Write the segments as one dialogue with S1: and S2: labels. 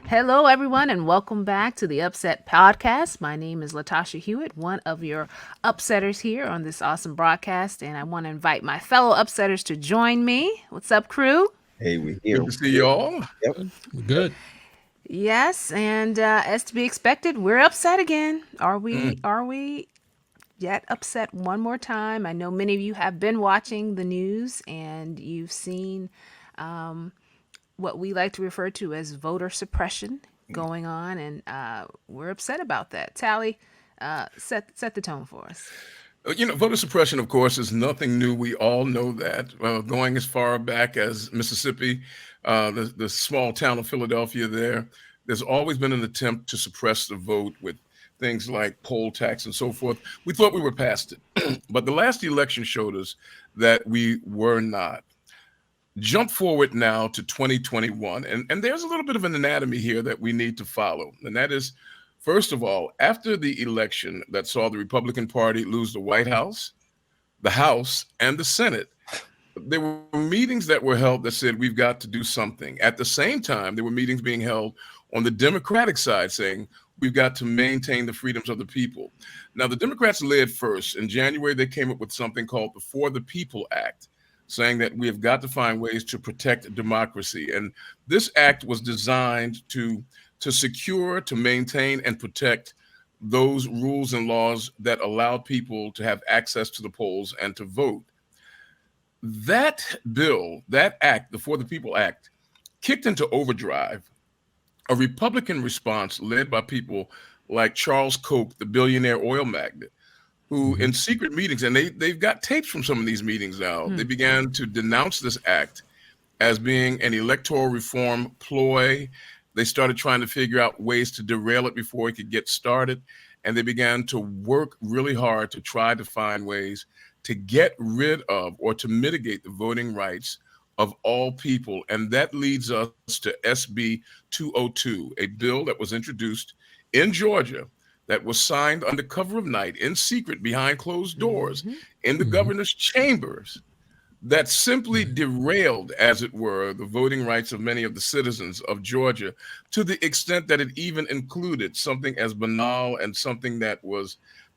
S1: Hello, everyone, and welcome back to the Upset Podcast. My name is Latasha Hewitt, one of your upsetters here on this awesome broadcast, and I want to invite my fellow upsetters to join me. What's up, crew?
S2: Hey, we here.
S3: Good to see you all.
S2: Yep.
S4: We're good.
S1: Yes, and as to be expected, we're upset again. Are we?
S3: Mm.
S1: Are we yet upset one more time? I know many of you have been watching the news, and you've seen what we like to refer to as voter suppression going on, and we're upset about that. Tally, set the tone for us.
S3: Voter suppression, of course, is nothing new. We all know that. Going as far back as Mississippi, the small town of Philadelphia there's always been an attempt to suppress the vote with things like poll tax and so forth. We thought we were past it. But the last election showed us that we were not. Jump forward now to 2021, and there's a little bit of an anatomy here that we need to follow. And that is, first of all, after the election that saw the Republican Party lose the White House, the House, and the Senate, there were meetings that were held that said we've got to do something. At the same time, there were meetings being held on the Democratic side saying we've got to maintain the freedoms of the people. Now, the Democrats led first. In January, they came up with something called the For the People Act, saying that we have got to find ways to protect democracy. And this act was designed to secure, to maintain, and protect those rules and laws that allowed people to have access to the polls and to vote. That bill, that act, the For the People Act, kicked into overdrive a Republican response led by people like Charles Koch, the billionaire oil magnate, who in secret meetings, and they've got tapes from some of these meetings now, they began to denounce this act as being an electoral reform ploy. They started trying to figure out ways to derail it before it could get started. And they began to work really hard to try to find ways to get rid of or to mitigate the voting rights of all people. And that leads us to SB 202, a bill that was introduced in Georgia that was signed under cover of night, in secret, behind closed doors, in the governor's chambers, that simply derailed, as it were, the voting rights of many of the citizens of Georgia, to the extent that it even included something as banal and something that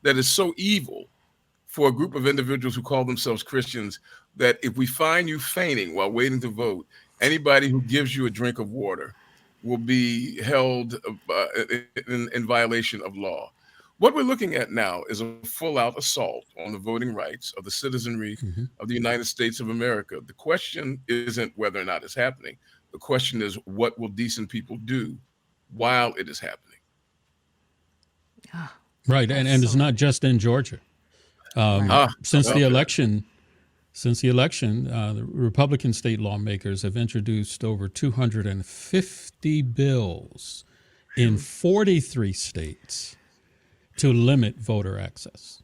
S3: is so evil for a group of individuals who call themselves Christians, that if we find you fainting while waiting to vote, anybody who gives you a drink of water will be held in violation of law. What we're looking at now is a full-out assault on the voting rights of the citizenry of the United States of America. The question isn't whether or not it's happening. The question is, what will decent people do while it is happening?
S4: Right, and it's not just in Georgia. Since the election, the Republican state lawmakers have introduced over 250 bills in 43 states to limit voter access.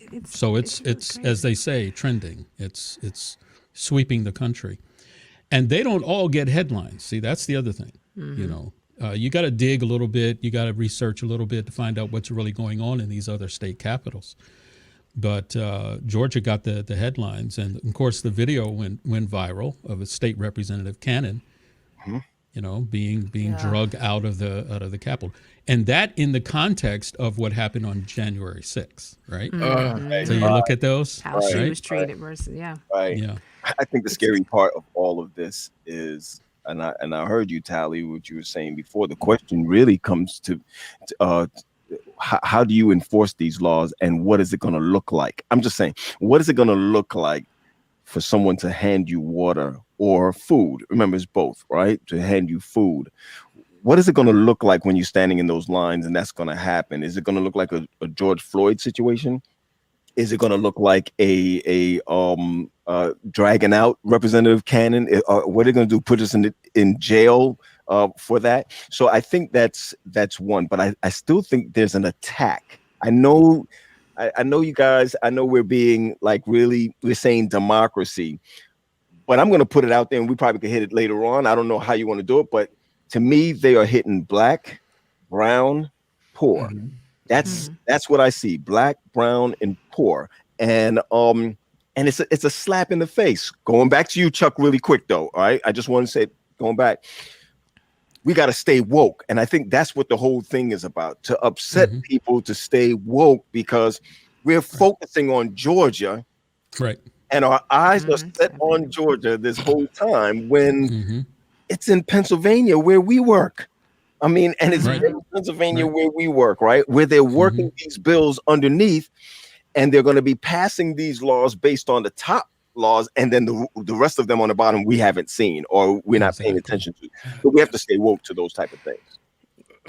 S4: It's as they say, trending. It's sweeping the country, and they don't all get headlines. See, that's the other thing. You got to dig a little bit. You got to research a little bit to find out what's really going on in these other state capitals. But Georgia got the headlines, and of course the video went viral of a state representative Cannon, being drugged out of the Capitol, and that in the context of what happened on January 6th, right? So you look at those,
S1: how she was treated versus
S2: Right. I think the scary part of all of this is, and I heard you, Tally, what you were saying before. The question really comes to how do you enforce these laws, and what is it going to look like? I'm just saying, what is it going to look like for someone to hand you water or food? Remember, it's both, right? To hand you food. What is it going to look like when you're standing in those lines and that's going to happen? Is it going to look like a George Floyd situation? Is it going to look like a dragging out Representative Cannon? What are they going to do? Put us in jail for that? So I think that's one. But I still think there's an attack. I know you guys. I know we're being like we're saying democracy, but I'm going to put it out there, and we probably could hit it later on. I don't know how you want to do it, but to me, they are hitting black, brown, poor. That's what I see: black, brown, and poor. And it's a slap in the face. Going back to you, Chuck, really quick though. All right, I just want to say, going back, we got to stay woke. And I think that's what the whole thing is about, to upset people to stay woke, because we're focusing on Georgia.
S4: Right.
S2: And our eyes are set on Georgia this whole time when it's in Pennsylvania where we work. I mean, and it's in Pennsylvania where we work, right? Where they're working these bills underneath, and they're going to be passing these laws based on the top laws, and then the rest of them on the bottom we haven't seen, or we're not paying attention to. But we have to stay woke to those type of things.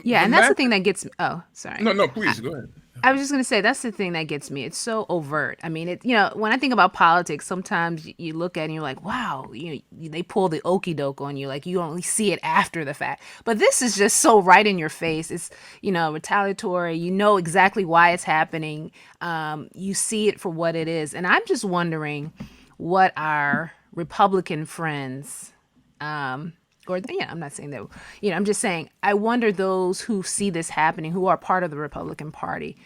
S1: Yeah, and that's the thing that gets me. Oh, sorry.
S3: No, please go ahead.
S1: I was just going to say, that's the thing that gets me. It's so overt. I mean, when I think about politics, sometimes you look at it and you're like, wow, they pull the okey doke on you. Like, you only see it after the fact. But this is just so right in your face. It's, retaliatory. You know exactly why it's happening. You see it for what it is. And I'm just wondering what our Republican friends, I'm not saying that, I'm just saying, I wonder those who see this happening, who are part of the Republican Party,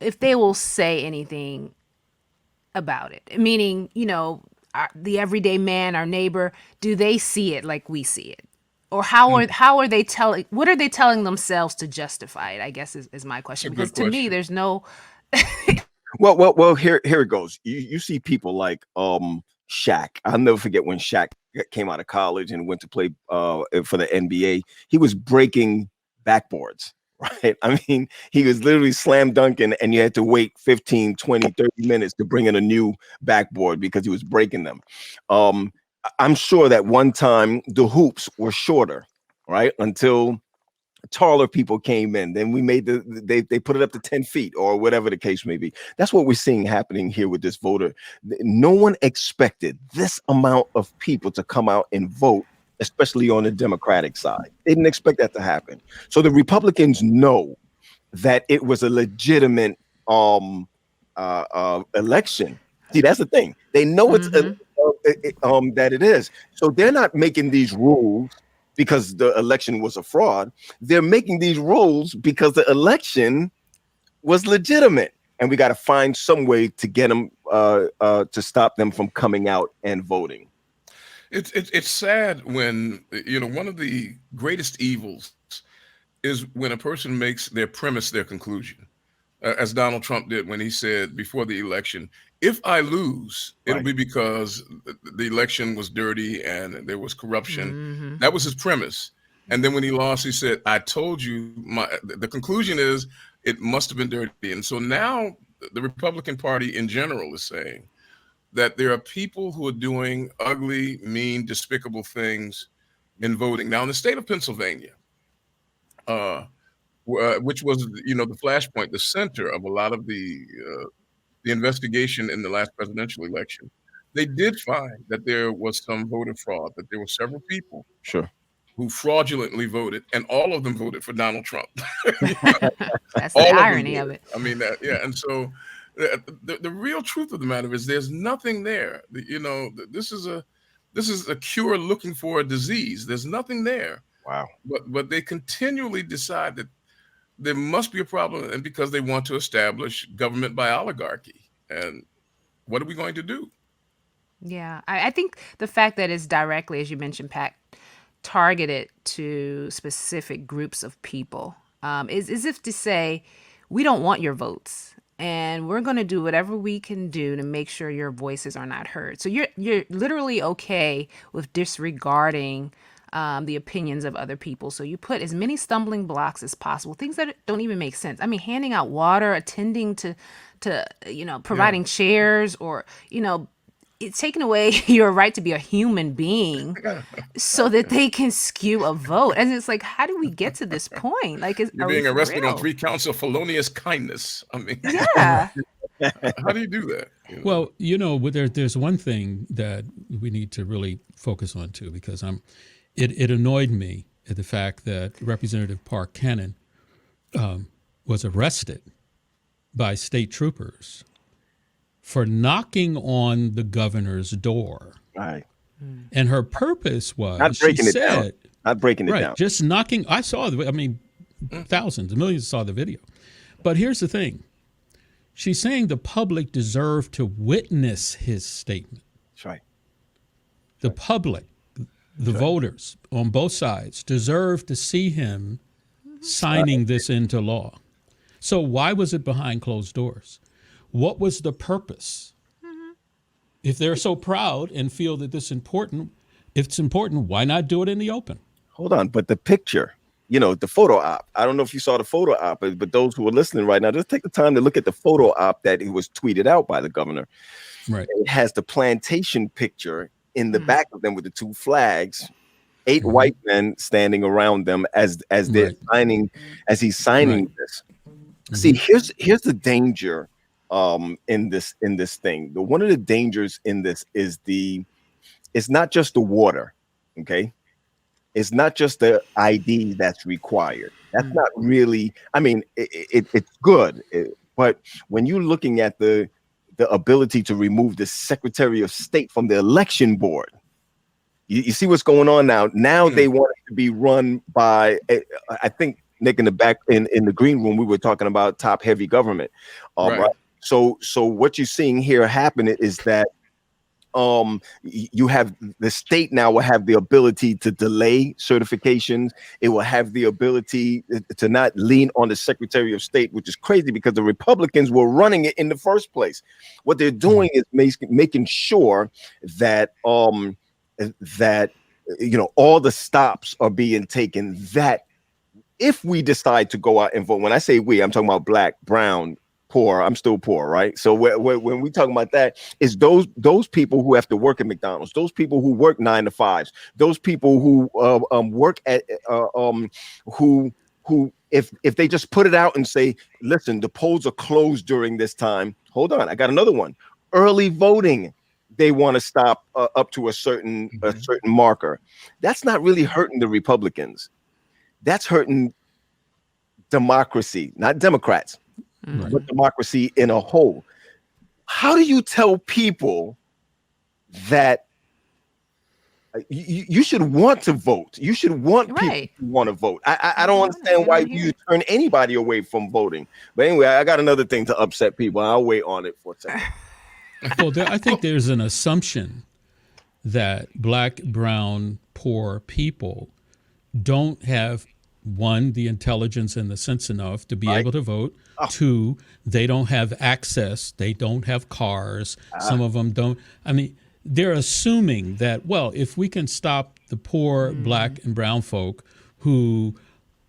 S1: if they will say anything about it. Meaning, the everyday man, our neighbor, do they see it like we see it? Or how are they telling, what are they telling themselves to justify it, I guess is my question. Because to me, there's no...
S2: Well, here it goes. You see people like Shaq. I'll never forget when Shaq came out of college and went to play for the NBA. He was breaking backboards, right? I mean, he was literally slam dunking, and you had to wait 15, 20, 30 minutes to bring in a new backboard because he was breaking them. I'm sure that one time the hoops were shorter, right? Until taller people came in, then we made they put it up to 10 feet or whatever the case may be. That's what we're seeing happening here with this voter. No one expected this amount of people to come out and vote, especially on the Democratic side. They didn't expect that to happen. So the Republicans know that it was a legitimate election. See, that's the thing. They know it's that it is. So they're not making these rules because the election was a fraud. They're making these rules because the election was legitimate, and we got to find some way to get them to stop them from coming out and voting.
S3: It's sad when one of the greatest evils is when a person makes their premise their conclusion, as Donald Trump did when he said before the election, if I lose, it'll be because the election was dirty and there was corruption. That was his premise. And then when he lost, he said, I told you, the conclusion is it must have been dirty. And so now the Republican Party in general is saying that there are people who are doing ugly, mean, despicable things in voting. Now, in the state of Pennsylvania, which was, the flashpoint, the center of a lot of the investigation in the last presidential election, they did find that there was some voter fraud, that there were several people who fraudulently voted, and all of them voted for Donald Trump.
S1: That's the irony of it.
S3: I mean, and so the real truth of the matter is there's nothing there. This is a cure looking for a disease. There's nothing there.
S2: Wow.
S3: But they continually decide that there must be a problem, and because they want to establish government by oligarchy. And what are we going to do?
S1: Yeah, I think the fact that it's directly, as you mentioned, Pat, targeted to specific groups of people is as if to say, we don't want your votes, and we're going to do whatever we can do to make sure your voices are not heard. So you're literally okay with disregarding the opinions of other people. So you put as many stumbling blocks as possible, things that don't even make sense. I mean, handing out water, attending to providing chairs, or, it's taking away your right to be a human being so that they can skew a vote. And it's like, how do we get to this point? Like,
S3: you're being arrested on 3 counts of felonious kindness. I mean,
S1: yeah.
S3: How do you do that?
S4: Well, there's one thing that we need to really focus on too, because it annoyed me at the fact that Representative Park Cannon was arrested by state troopers for knocking on the governor's door.
S2: Right.
S4: And her purpose was
S2: not breaking it down. Not breaking it down.
S4: Just knocking. I saw thousands, millions saw the video. But here's the thing. She's saying the public deserved to witness his statement.
S2: That's right.
S4: The public, The
S2: right.
S4: voters on both sides deserve to see him signing this into law. So why was it behind closed doors? What was the purpose? If they're so proud and feel that this important, if it's important, why not do it in the open?
S2: Hold on, but the picture, the photo op. I don't know if you saw the photo op, but those who are listening right now, just take the time to look at the photo op that it was tweeted out by the governor.
S4: Right.
S2: It has the plantation picture in the back of them with the two flags, 8
S4: Mhm.
S2: white men standing around them as they're
S4: Right.
S2: signing, as he's signing
S4: Right.
S2: this. See, here's the danger in this thing. One of the dangers in this is it's not just the water, okay? It's not just the ID that's required. That's not really. I mean, it's good, but when you're looking at the ability to remove the Secretary of State from the election board, you see what's going on now. Now they want it to be run by. I think Nick in the back in the green room, we were talking about top heavy government, right? So what you're seeing here happen is that you have the state now will have the ability to delay certifications. It will have the ability to not lean on the Secretary of State, which is crazy because the Republicans were running it in the first place. What they're doing is making sure that that all the stops are being taken, that if we decide to go out and vote, when I say we, I'm talking about black, brown, poor. I'm still poor, right? So when we talk about that, is those people who have to work at McDonald's, those people who work 9 to 5s, those people who work at who if they just put it out and say, listen, the polls are closed during this time. Hold on, I got another one. Early voting. They want to stop up to a certain marker. That's not really hurting the Republicans. That's hurting democracy, not Democrats, but democracy in a whole. How do you tell people that you should want to vote? You should want people to want to vote. I don't understand why you turn anybody away from voting. But anyway, I got another thing to upset people. I'll wait on it for a second.
S4: Well, I think there's an assumption that black, brown, poor people don't have, one, the intelligence and the sense enough to be able to vote. Two, they don't have access. They don't have cars. Some of them don't. I mean, they're assuming that, well, if we can stop the poor black and brown folk who,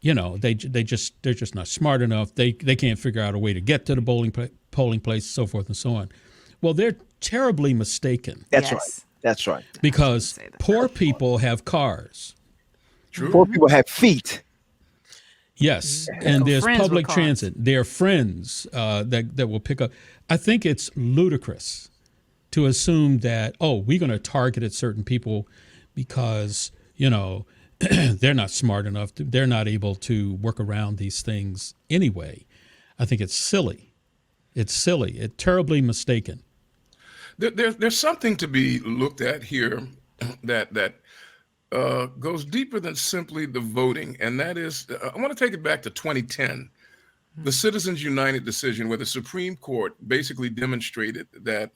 S4: they're just not smart enough. They can't figure out a way to get to the polling place, so forth and so on. Well, they're terribly mistaken.
S2: That's right. That's right.
S4: Because poor people have cars.
S2: True. Poor people have feet.
S4: Yes, and there's public transit. There are friends that will pick up. I think it's ludicrous to assume that, we're going to target at certain people because, they're not smart enough. They're not able to work around these things anyway. I think it's silly. It's silly. It's terribly mistaken.
S3: There's something to be looked at here that goes deeper than simply the voting, and that is, I want to take it back to 2010, the Citizens United decision, where the Supreme Court basically demonstrated that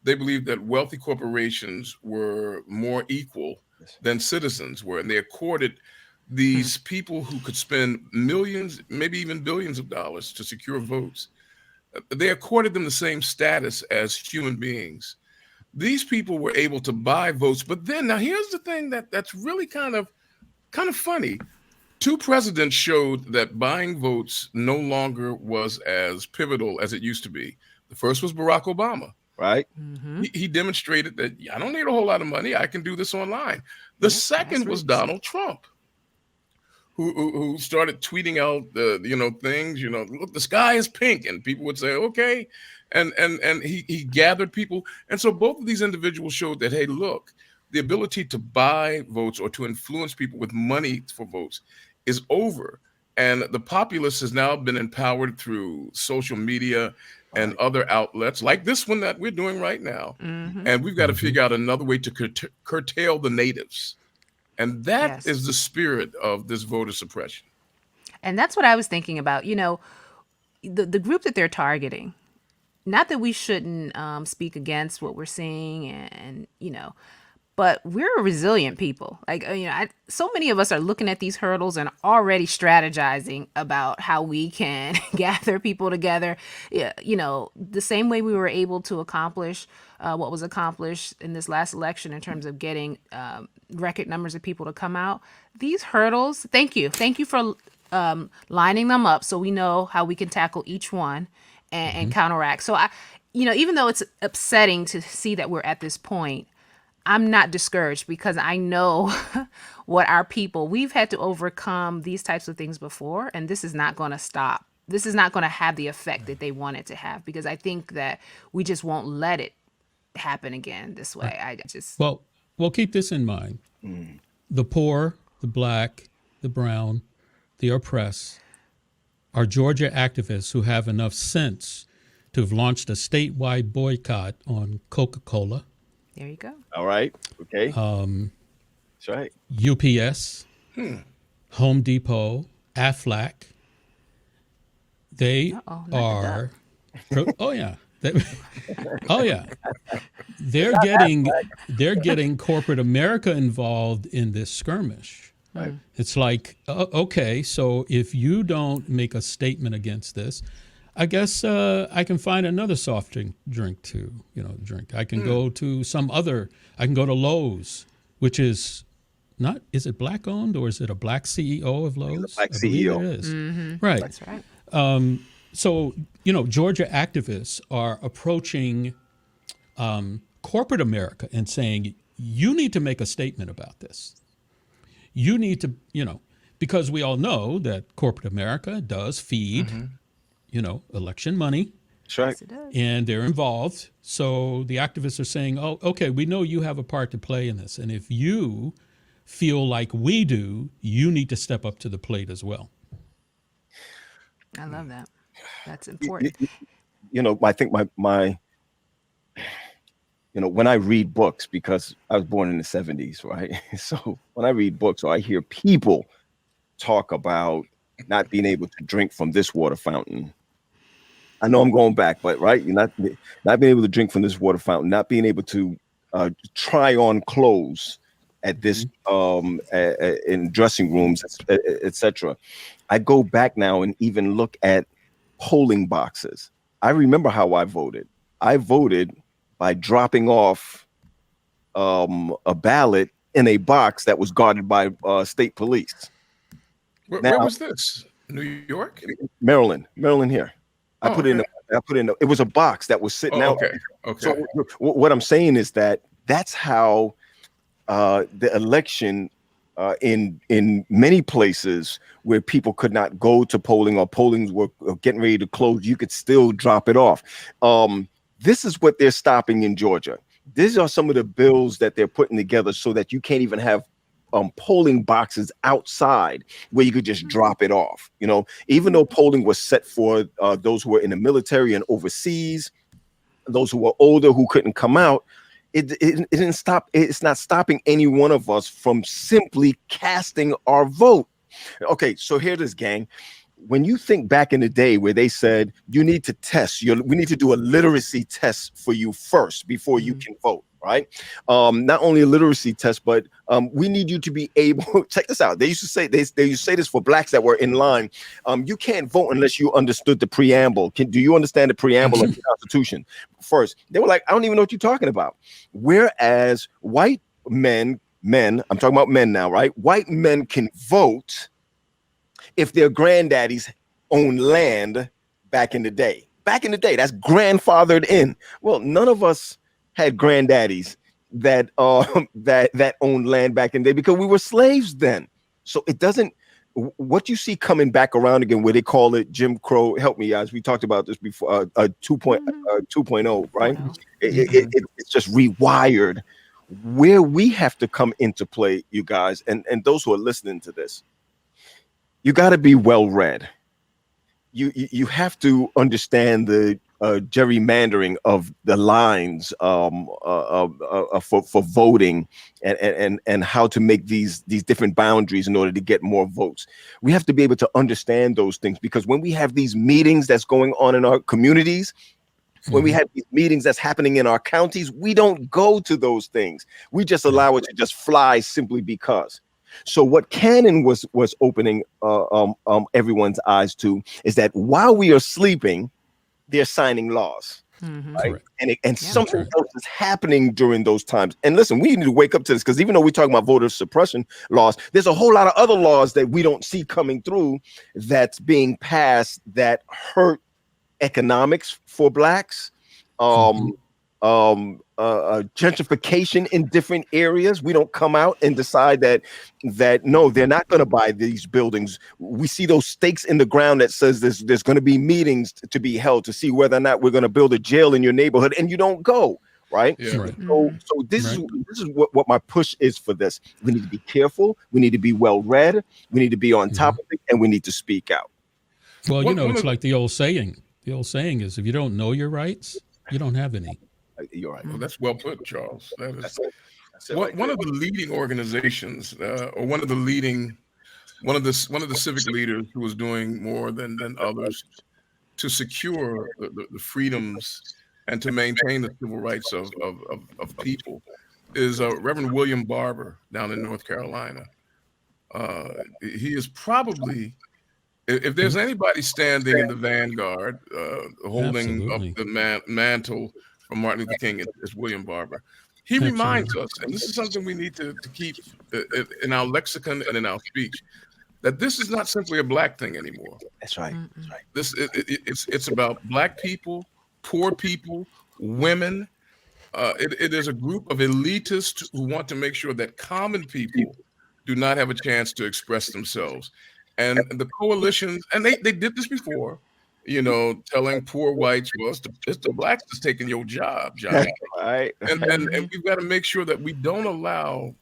S3: they believed that wealthy corporations were more equal than citizens were, and they accorded these people who could spend millions, maybe even billions of dollars to secure votes. They accorded them the same status as human beings. These people were able to buy votes, but then now here's the thing that's really kind of funny. 2 presidents showed that buying votes no longer was as pivotal as it used to be. The first was Barack Obama.
S2: Right.
S3: He demonstrated that I don't need a whole lot of money. I can do this online. The second was Donald Trump, who started tweeting out things, look, the sky is pink, and people would say, okay. And he gathered people. And so both of these individuals showed that, hey, look, the ability to buy votes or to influence people with money for votes is over. And the populace has now been empowered through social media and other outlets like this one that we're doing right now. And we've got to figure out another way to curtail the natives. And that is the spirit of this voter suppression.
S1: And that's what I was thinking about. The group that they're targeting, not that we shouldn't speak against what we're seeing, but but we're a resilient people. Like, so many of us are looking at these hurdles and already strategizing about how we can gather people together. Yeah, the same way we were able to accomplish what was accomplished in this last election in terms of getting record numbers of people to come out. These hurdles, thank you for lining them up so we know how we can tackle each one and counteract. So even though it's upsetting to see that we're at this point, I'm not discouraged because I know what we've had to overcome these types of things before, and this is not going to stop. This is not going to have the effect that they want it to have, because I think that we just won't let it happen again this way.
S4: Well, keep this in mind. The poor, the black, the brown, the oppressed are Georgia activists who have enough sense to have launched a statewide boycott on Coca-Cola.
S1: There you go.
S2: All right. Okay. That's right.
S4: UPS, Home Depot, Aflac. They are. Oh yeah. Oh yeah. They're getting corporate America involved in this skirmish. Right. It's like, okay, so if you don't make a statement against this, I guess I can find another soft drink to drink. I can go to I can go to Lowe's, which is not, is it black owned or is it a black CEO of Lowe's?
S2: Black CEO.
S4: It is. Right.
S1: That's right.
S4: So, Georgia activists are approaching corporate America and saying, you need to make a statement about this. You need to, because we all know that corporate America does feed election money.
S2: That's right.
S1: Yes, it does.
S4: And they're involved. So the activists are saying, oh, okay, we know you have a part to play in this. And if you feel like we do, you need to step up to the plate as well.
S1: I love that. That's important.
S2: I think my when I read books, because I was born in the 70s, right? So when I read books or I hear people talk about not being able to drink from this water fountain, I know I'm going back, but right, you're not being able to drink from this water fountain, not being able to try on clothes at this in dressing rooms, etc. I go back now and even look at polling boxes. I remember how I voted. I voted by dropping off a ballot in a box that was guarded by state police.
S3: Where was this? New York?
S2: Maryland here. I put in. It was a box that was sitting out.
S3: Okay.
S2: So what I'm saying is that's how the election in many places where people could not go to polling or pollings were getting ready to close, you could still drop it off. This is what they're stopping in Georgia. These are some of the bills that they're putting together so that you can't even have polling boxes outside where you could just drop it off. Even though polling was set for those who were in the military and overseas, those who were older who couldn't come out, it didn't stop. It's not stopping any one of us from simply casting our vote. Okay, so here it is, gang. When you think back in the day where they said you need to test, we need to do a literacy test for you first before you can vote, right? Not only a literacy test, but we need you to be able. Check this out. They used to say used to say this for blacks that were in line. You can't vote unless you understood the preamble. Do you understand the preamble of the Constitution? First, they were like, I don't even know what you're talking about. Whereas white men, I'm talking about men now, right? White men can vote if their granddaddies owned land back in the day. Back in the day, that's grandfathered in. Well, none of us had granddaddies that that owned land back in the day because we were slaves then. So it doesn't. What you see coming back around again, where they call it Jim Crow. Help me, guys. We talked about this before. 2.0, right? It's just rewired. Where we have to come into play, you guys, and those who are listening to this. You got to be well read. You have to understand the gerrymandering of the lines for voting and how to make these different boundaries in order to get more votes. We have to be able to understand those things, because when we have these meetings that's going on in our communities, When we have these meetings that's happening in our counties, we don't go to those things. We just allow it to just fly simply because. So what Cannon was opening everyone's eyes to is that while we are sleeping, they're signing laws. Right? And something else is happening during those times. And listen, we need to wake up to this, because even though we're talking about voter suppression laws, there's a whole lot of other laws that we don't see coming through that's being passed that hurt economics for blacks, gentrification in different areas. We don't come out and decide that no, they're not going to buy these buildings. We see those stakes in the ground that says there's going to be meetings to be held to see whether or not we're going to build a jail in your neighborhood, and you don't go. Right. So this is what my push is for this. We need to be careful. We need to be well read. We need to be on top of it, and we need to speak out.
S4: Well, it's like the old saying. The old saying is, if you don't know your rights, you don't have any.
S2: You're right.
S3: Well, that's well put, Charles.
S2: That's it
S3: one of the leading organizations, or one of the civic leaders who was doing more than others to secure the freedoms and to maintain the civil rights of people is Reverend William Barber down in North Carolina. He is probably, if there's anybody standing in the vanguard, holding up the mantle from Martin Luther King, is William Barber. He reminds us, and this is something we need to keep in our lexicon and in our speech, that this is not simply a black thing anymore.
S2: That's right. That's right.
S3: It's about black people, poor people, women. It is a group of elitists who want to make sure that common people do not have a chance to express themselves. And the coalitions, and they did this before, telling poor whites, well, it's the blacks that's taking your job, Johnny.
S2: Right.
S3: And we've got to make sure that we don't allow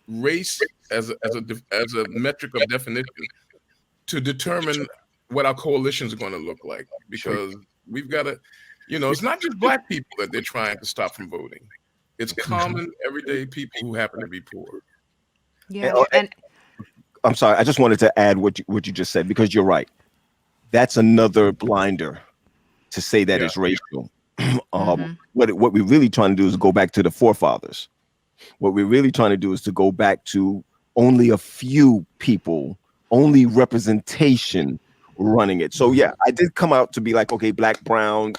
S3: race as a metric of definition to determine what our coalitions are going to look like, because we've got to, it's not just black people that they're trying to stop from voting. It's common, everyday people who happen to be poor.
S1: Yeah.
S2: And I'm sorry, I just wanted to add what you just said, because you're right. That's another blinder to say that it's racial. What we're really trying to do is go back to the forefathers. What we're really trying to do is to go back to only a few people, only representation running it. So yeah, I did come out to be like, okay, black, brown,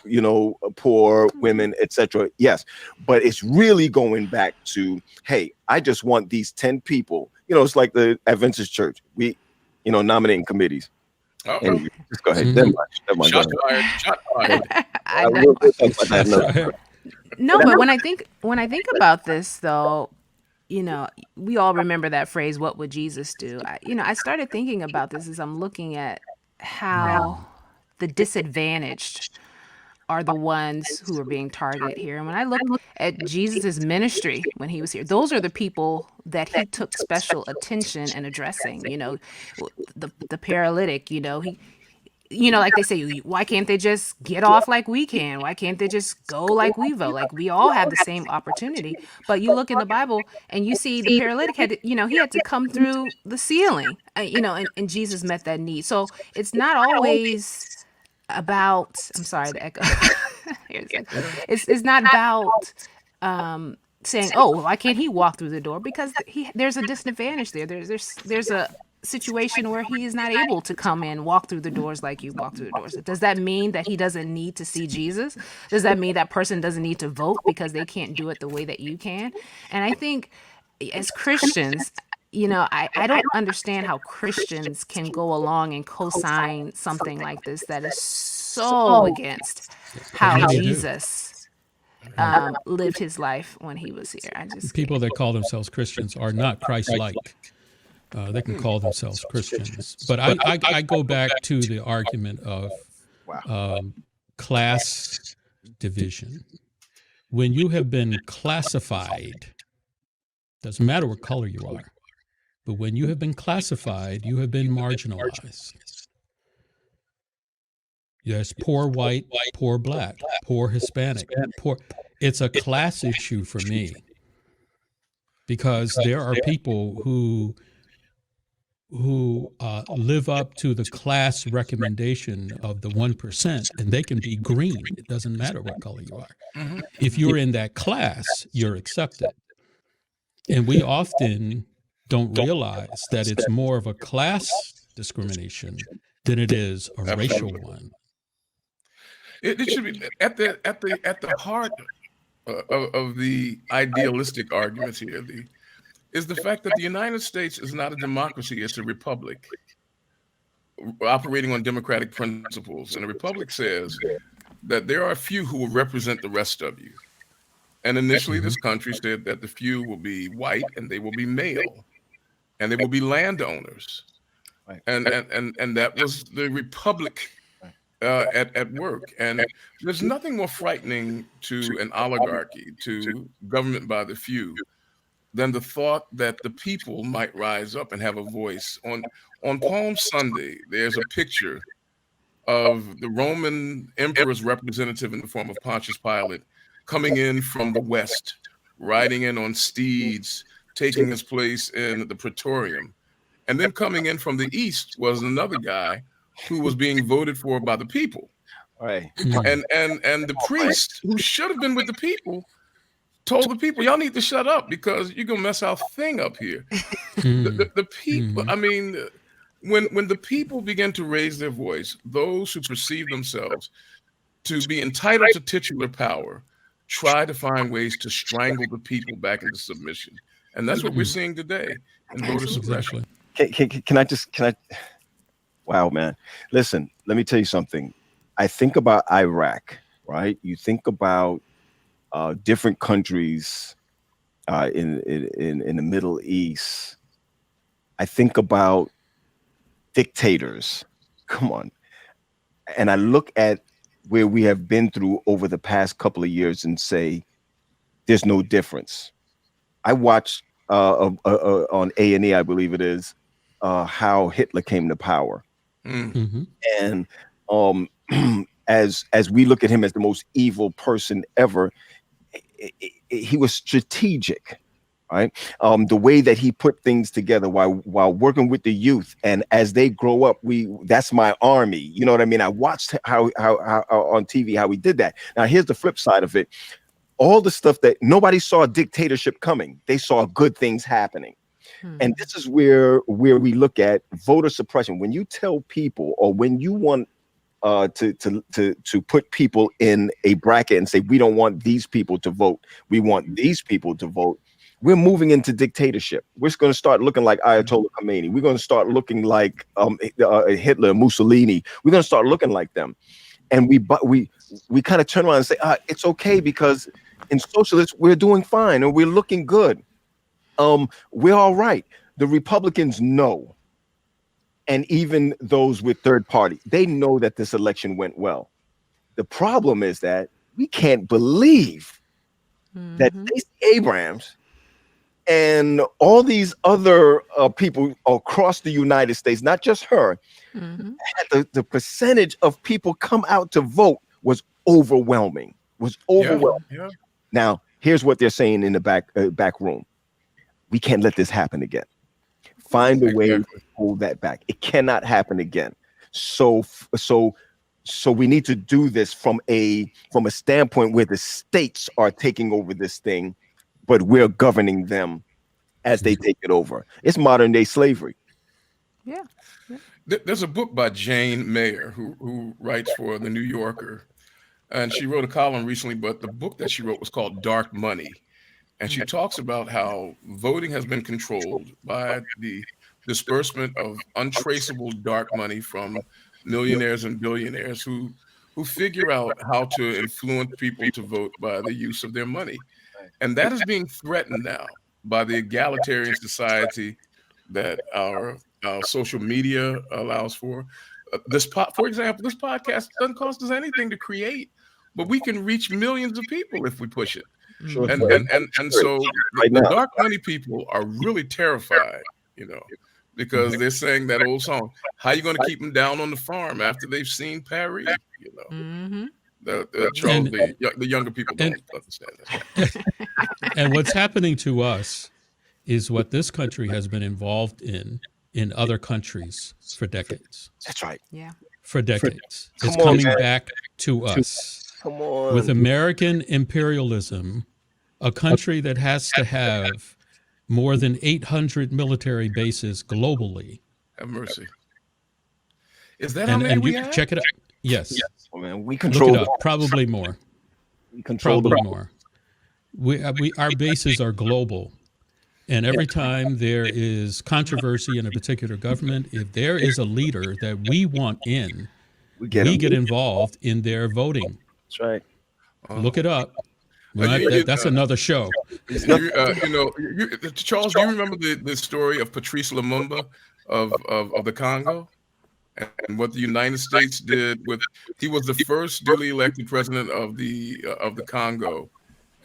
S2: poor, women, etc. Yes, but it's really going back to, hey, I just want these 10 people. It's like the Adventist Church. We, nominating committees. Anyway, just go ahead.
S3: Shot fired.
S1: I know. No, but when I think about this, though, we all remember that phrase, "What would Jesus do?" I started thinking about this as I'm looking at how the disadvantaged are the ones who are being targeted here. And when I look at Jesus's ministry when he was here, those are the people that he took special attention in addressing. The paralytic. Like they say, why can't they just get off like we can? Why can't they just go like we vote? Like, we all have the same opportunity. But you look in the Bible and you see the paralytic had to, he had to come through the ceiling, and Jesus met that need. So it's not always about, I'm sorry to echo. It's not about saying, oh, why can't he walk through the door? Because there's a disadvantage there. There's a situation where he is not able to come in, walk through the doors like you walk through the doors. Does that mean that he doesn't need to see Jesus? Does that mean that person doesn't need to vote because they can't do it the way that you can? And I think as Christians, I don't understand how Christians can go along and co-sign something like this that is so against how Jesus lived his life when he was here.
S4: People that call themselves Christians are not Christ-like. They can call themselves Christians. But I go back to the argument of class division. When you have been classified, doesn't matter what color you are, but when you have been classified, you have been marginalized. Yes, poor white, poor black, poor Hispanic, poor. It's a class issue for me, because there are people who who live up to the class recommendation of the 1%, and they can be green. It doesn't matter what color you are.
S3: Mm-hmm.
S4: If you're in that class, you're accepted. And we often don't realize that it's more of a class discrimination than it is a racial
S3: Absolutely.
S4: one.
S3: It should be at the heart of the idealistic arguments here. Is the fact that the United States is not a democracy; it's a republic operating on democratic principles. And a republic says that there are a few who will represent the rest of you. And initially,
S4: Mhm.
S3: this country said that the few will be white and they will be male and they will be landowners.
S2: Right.
S3: And that was the republic at work. And there's nothing more frightening to an oligarchy, to government by the few, than the thought that the people might rise up and have a voice. On Palm Sunday, there's a picture of the Roman emperor's representative in the form of Pontius Pilate coming in from the west, riding in on steeds, taking his place in the Praetorium. And then coming in from the east was another guy who was being voted for by the people.
S2: Right.
S3: And the priest, who should have been with the people, told the people, y'all need to shut up because you're gonna mess our thing up here. The people, I mean, when the people begin to raise their voice, those who perceive themselves to be entitled to titular power try to find ways to strangle the people back into submission. And that's what we're seeing today in voter suppression.
S4: Exactly.
S2: Can I? Wow, man. Listen, let me tell you something. I think about Iraq, right? You think about different countries in the Middle East. I think about dictators. Come on. And I look at where we have been through over the past couple of years and say, there's no difference. I watched on A&E, I believe it is, how Hitler came to power.
S3: Mm.
S2: And as we look at him as the most evil person ever, he was strategic, right? The way that he put things together while working with the youth, and as they grow up, that's my army. You know what I mean? I watched how on TV how he did that. Now here's the flip side of it. All the stuff that nobody saw dictatorship coming, they saw good things happening. And this is where we look at voter suppression. When you tell people, or when you want to put people in a bracket and say, we don't want these people to vote, we want these people to vote, we're moving into dictatorship. We're going to start looking like Ayatollah Khomeini. We're going to start looking like Hitler, Mussolini. We're going to start looking like them. And we kind of turn around and say, it's okay because in socialists, we're doing fine and we're looking good. We're all right. The Republicans know. And even those with third party, they know that this election went well. The problem is that we can't believe that Stacey Abrams and all these other people across the United States, not just her, the percentage of people come out to vote was overwhelming.
S3: Yeah.
S2: Now, here's what they're saying in the back room. We can't let this happen again. Find a way to hold that back. It cannot happen again. So we need to do this from a standpoint where the states are taking over this thing, but we're governing them as they take it over. It's modern day slavery.
S1: Yeah.
S3: There's a book by Jane Mayer who writes for The New Yorker, and she wrote a column recently, but the book that she wrote was called Dark Money. And she talks about how voting has been controlled by the disbursement of untraceable dark money from millionaires and billionaires who figure out how to influence people to vote by the use of their money. And that is being threatened now by the egalitarian society that our social media allows for. For example, this podcast doesn't cost us anything to create, but we can reach millions of people if we push it.
S2: Sure.
S3: And so the dark money people are really terrified, because they're saying that old song, how are you going to keep them down on the farm after they've seen Paris? Charles, the younger people don't understand that.
S4: And what's happening to us is what this country has been involved in in other countries for decades.
S2: That's right.
S1: Yeah.
S4: For decades. It's
S2: Come on,
S4: coming
S2: man.
S4: back to us.
S2: Come
S4: With
S2: on.
S4: American imperialism, a country that has to have more than 800 military bases globally.
S3: Have mercy. Is that how many
S4: And
S3: we
S4: you
S3: have?
S4: check it out. Yes.
S2: Oh, man, we
S4: Look
S2: control
S4: it up. Probably more.
S2: we control
S4: Probably
S2: the
S4: more. Our bases are global. And every time there is controversy in a particular government, if there is a leader that we want in,
S2: we get
S4: we
S2: them.
S4: get involved in their voting.
S2: That's right.
S4: Look it up. That's
S3: you-
S4: another show.
S3: Charles, do you remember the story of Patrice Lumumba of the Congo and what the United States did with? He was the first duly elected president of the Congo,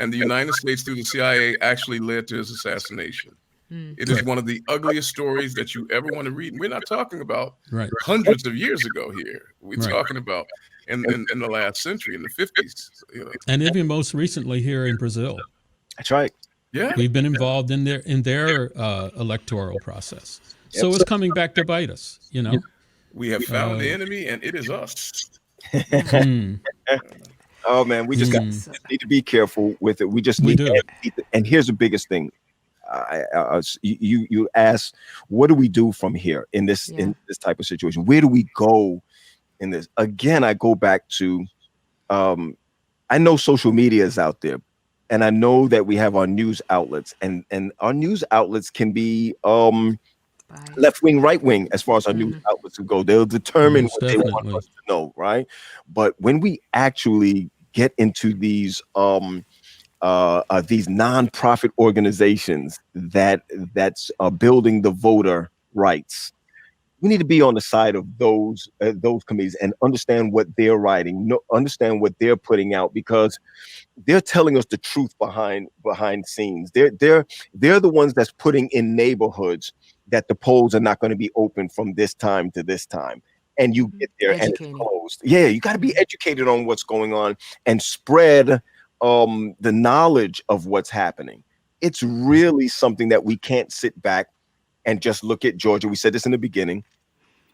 S3: and the United States through the CIA actually led to his assassination. It is one of the ugliest stories that you ever want to read. And we're not talking about
S4: Right.
S3: hundreds of years ago here. We're
S4: Right.
S3: talking about in the last century, in the 50s.
S4: And even most recently here in Brazil.
S2: That's right.
S3: Yeah.
S4: We've been involved in their electoral process. So it's coming back to bite us, you know.
S3: We have found the enemy, and it is us.
S2: Oh man, we just need to be careful with it. We just
S4: We
S2: need
S4: do.
S2: And here's the biggest thing. You ask, what do we do from here in this type of situation? Where do we go in this? Again, I go back to I know social media is out there, and I know that we have our news outlets, and our news outlets can be left wing, right wing, as far as our news outlets go. They'll determine
S4: Most
S2: what they want us to know, right? But when we actually get into these nonprofit organizations that's building the voter rights, we need to be on the side of those committees and understand what they're writing, understand what they're putting out, because they're telling us the truth behind scenes. They're the ones that's putting in neighborhoods that the polls are not going to be open from this time to this time, and you get there and it's closed. Yeah, you got to be educated on what's going on and spread the knowledge of what's happening. It's really something that we can't sit back and just look at Georgia. We said this in the beginning.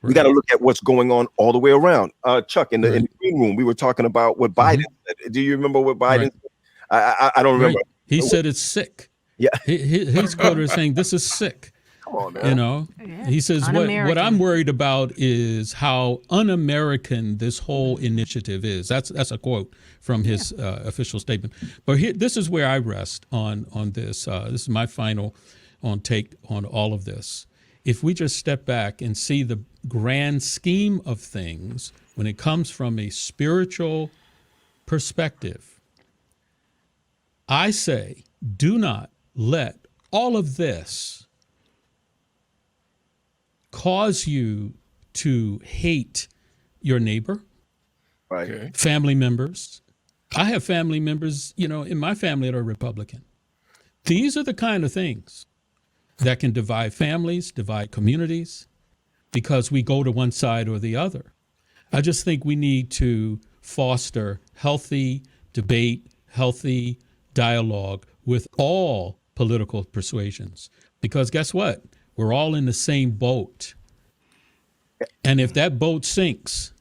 S2: We got to look at what's going on all the way around. Chuck, in the green room, we were talking about what Biden said. Do you remember what Biden said? I don't remember.
S4: He said it's sick.
S2: Yeah.
S4: He's quoted as saying, this is sick.
S2: Come on, man.
S4: You know, he says, what I'm worried about is how un-American this whole initiative is. That's a quote from his official statement. But this is where I rest on this. This is my final take on all of this. If we just step back and see the grand scheme of things when it comes from a spiritual perspective, I say, do not let all of this cause you to hate your neighbor,
S2: Right.
S4: family members. I have family members, in my family that are Republican. These are the kind of things that can divide families, divide communities, because we go to one side or the other. I just think we need to foster healthy debate, healthy dialogue with all political persuasions, because guess what? We're all in the same boat. And if that boat sinks,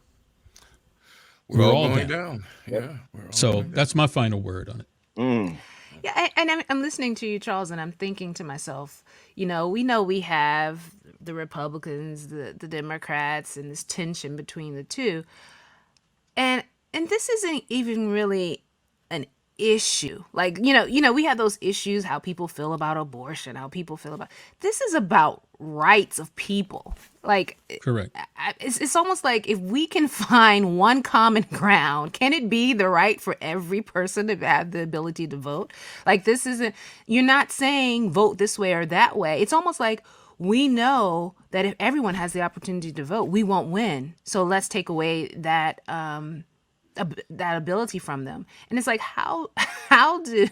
S3: we're all going down. Yeah.
S4: So that's my final word on it.
S1: Yeah, and I'm listening to you, Charles, and I'm thinking to myself, we know we have the Republicans, the Democrats, and this tension between the two, and this isn't even really an issue. Like, we have those issues, how people feel about abortion, how people feel about this is about rights of people. Like,
S4: correct.
S1: It's almost like if we can find one common ground, can it be the right for every person to have the ability to vote? Like, this isn't, you're not saying vote this way or that way. It's almost like we know that if everyone has the opportunity to vote, we won't win. So let's take away that ability from them. And it's like, how do,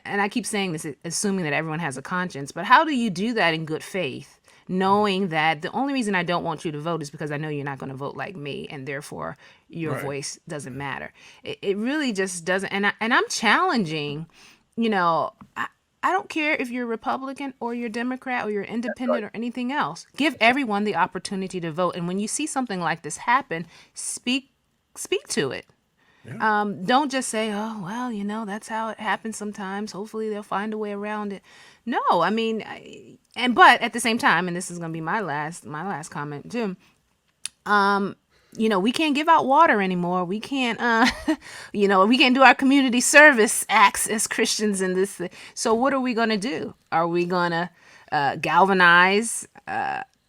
S1: and I keep saying this, assuming that everyone has a conscience, but how do you do that in good faith, knowing that the only reason I don't want you to vote is because I know you're not going to vote like me, and therefore your voice doesn't matter. It really just doesn't. And I'm challenging, I don't care if you're Republican or you're Democrat or you're
S2: Right.
S1: independent or anything else. Give everyone the opportunity to vote. And when you see something like this happen, speak to it.
S3: Yeah.
S1: Don't just say, "Oh, well, that's how it happens sometimes. Hopefully, they'll find a way around it." No, I mean, but at the same time, and this is going to be my last comment too. We can't give out water anymore. We can't, we can't do our community service acts as Christians in this. So what are we going to do? Are we going to galvanize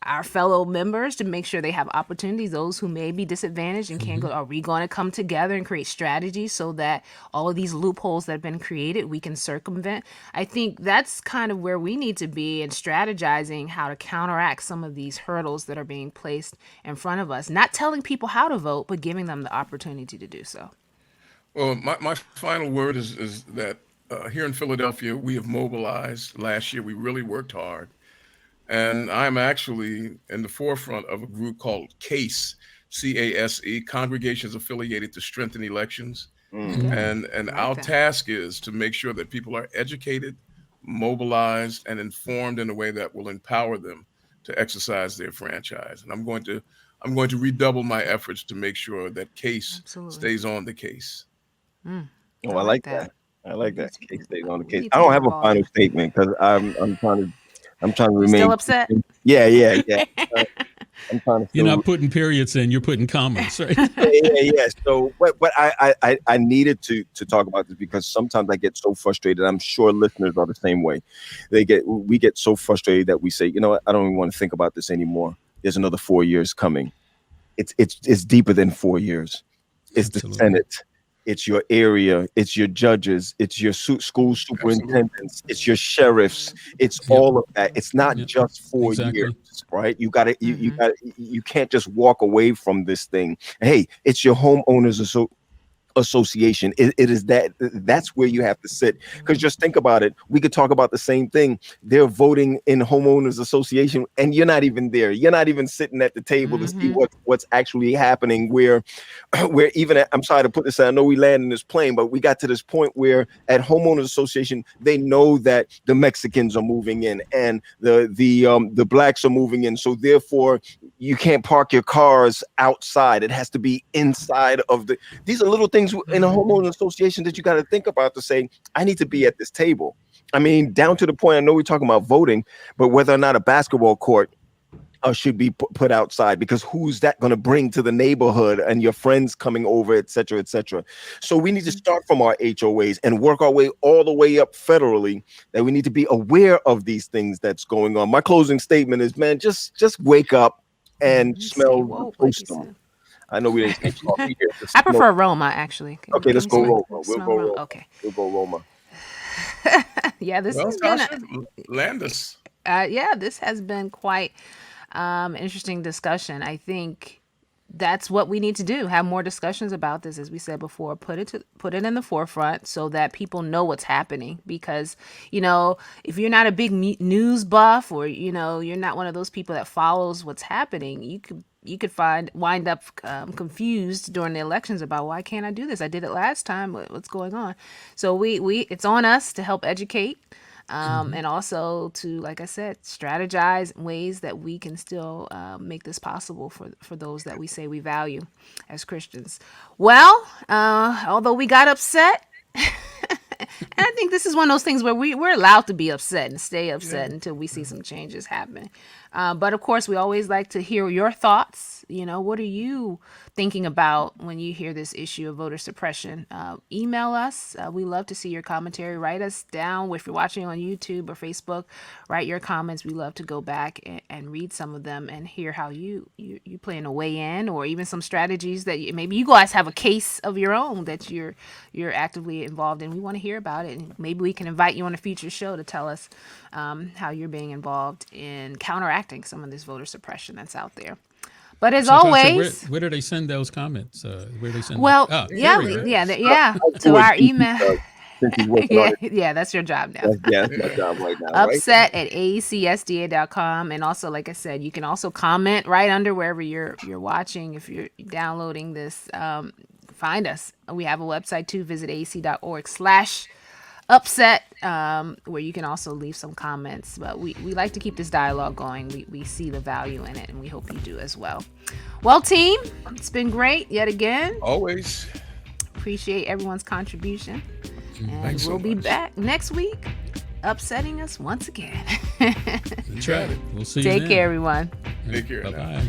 S1: our fellow members to make sure they have opportunities, those who may be disadvantaged and can't go? Are we going to come together and create strategies so that all of these loopholes that have been created, we can circumvent? I think that's kind of where we need to be in strategizing how to counteract some of these hurdles that are being placed in front of us. Not telling people how to vote, but giving them the opportunity to do so.
S3: Well, my final word is that here in Philadelphia, we have mobilized last year. We really worked hard. And I'm actually in the forefront of a group called CASE, CASE, Congregations Affiliated to Strengthen Elections. And
S1: I like
S3: our
S1: that.
S3: task is to make sure that people are educated, mobilized, and informed in a way that will empower them to exercise their franchise. And I'm going to redouble my efforts to make sure that CASE
S1: Absolutely.
S3: stays on the case.
S2: Oh,
S1: I
S2: I
S1: like
S2: like
S1: that.
S2: that. I like
S1: We
S2: that.
S1: need to,
S2: Case stays on the
S1: we
S2: case.
S1: need
S2: I
S1: to
S2: don't
S1: get
S2: have a
S1: involved.
S2: final statement because I'm trying to
S1: You still
S2: remain
S1: upset?
S2: Christian. Yeah, yeah, yeah. Uh, I'm trying to
S4: You're
S2: still.
S4: not putting periods in, you're putting commas, right?
S2: Yeah. So, but I needed to talk about this because sometimes I get so frustrated. I'm sure listeners are the same way. We get so frustrated that we say, you know what, I don't even want to think about this anymore. There's another 4 years coming. It's deeper than 4 years. It's the
S4: Absolutely.
S2: Senate. It's your area. It's your judges. It's your school
S3: Absolutely.
S2: superintendents. It's your sheriffs. It's
S4: Yep.
S2: all of that. It's not
S4: Yep.
S2: just 4 years,
S4: Exactly.
S2: right? You can't just walk away from this thing. Hey, it's your homeowners association. It is that's where you have to sit, because just think about it. We could talk about the same thing. They're voting in homeowners association and you're not even there. You're not even sitting at the table to see what's actually happening, where where I'm sorry to put this, I know we land in this plane, but we got to this point where at homeowners association, they know that the Mexicans are moving in and the blacks are moving in. So therefore you can't park your cars outside. It has to be inside of these are little things in a homeowner association that you got to think about to say, I need to be at this table. I mean, down to the point, I know we're talking about voting, but whether or not a basketball court should be put outside, because who's that going to bring to the neighborhood and your friends coming over, et cetera, et cetera. So we need to start from our HOAs and work our way all the way up federally, that we need to be aware of these things that's going on. My closing statement is, man, just wake up and
S1: Stay
S2: smell the
S1: woke, like you
S2: toastum.
S1: said.
S2: I know we didn't say coffee here. Just
S1: I
S2: smell.
S1: prefer Roma, actually. Can,
S2: Okay,
S1: can
S2: let's
S1: we
S2: go
S1: smell,
S2: Roma. We'll
S1: smell
S2: go
S1: Roma?
S2: Roma.
S1: Okay.
S2: We'll go Roma.
S1: Yeah, this
S3: Well,
S1: has been a,
S3: Tasha, land us.
S1: yeah, this has been quite interesting discussion. I think that's what we need to do. Have more discussions about this, as we said before. Put it in the forefront so that people know what's happening. Because if you're not a big news buff, or you're not one of those people that follows what's happening, you could wind up confused during the elections about, why can't I do this? I did it last time. What's going on? So we it's on us to help educate. And also to, like I said, strategize ways that we can still make this possible for those that we say we value as Christians. Well, although we got upset, and I think this is one of those things where we're allowed to be upset and stay upset until we see some changes happen. But of course, we always like to hear your thoughts. What are you thinking about when you hear this issue of voter suppression? Email us. We love to see your commentary. Write us down if you're watching on YouTube or Facebook. Write your comments. We love to go back and read some of them and hear how you plan to weigh in, or even some strategies that maybe you guys have a case of your own that you're actively involved in. We want to hear about it, and maybe we can invite you on a future show to tell us how you're being involved in counteracting some of this voter suppression that's out there. But as
S4: So, Tasha,
S1: always,
S4: where do they send those comments? Where do they send them?
S1: well,
S4: Here
S1: yeah,
S4: we are.
S1: yeah,
S2: I'll do
S1: to
S2: what
S1: our
S2: Kiki
S1: email.
S2: does, since he's working on
S1: Yeah,
S2: it.
S1: yeah, that's your job now.
S2: That's my
S3: Yeah.
S2: job right now, right?
S1: Upset at aacsda.com. And also, like I said, you can also comment right under wherever you're watching. If you're downloading this, find us. We have a website too. Visit ac.org/. Upset, where you can also leave some comments. But we like to keep this dialogue going. We see the value in it, and we hope you do as well. Well, team, it's been great yet again.
S3: Always.
S1: Appreciate everyone's contribution. And
S3: Thanks so
S1: we'll be
S3: much.
S1: back next week, upsetting us once again.
S4: That's right. We'll see you
S1: Take
S4: then.
S1: care, everyone.
S3: Take care now.
S4: Bye-bye.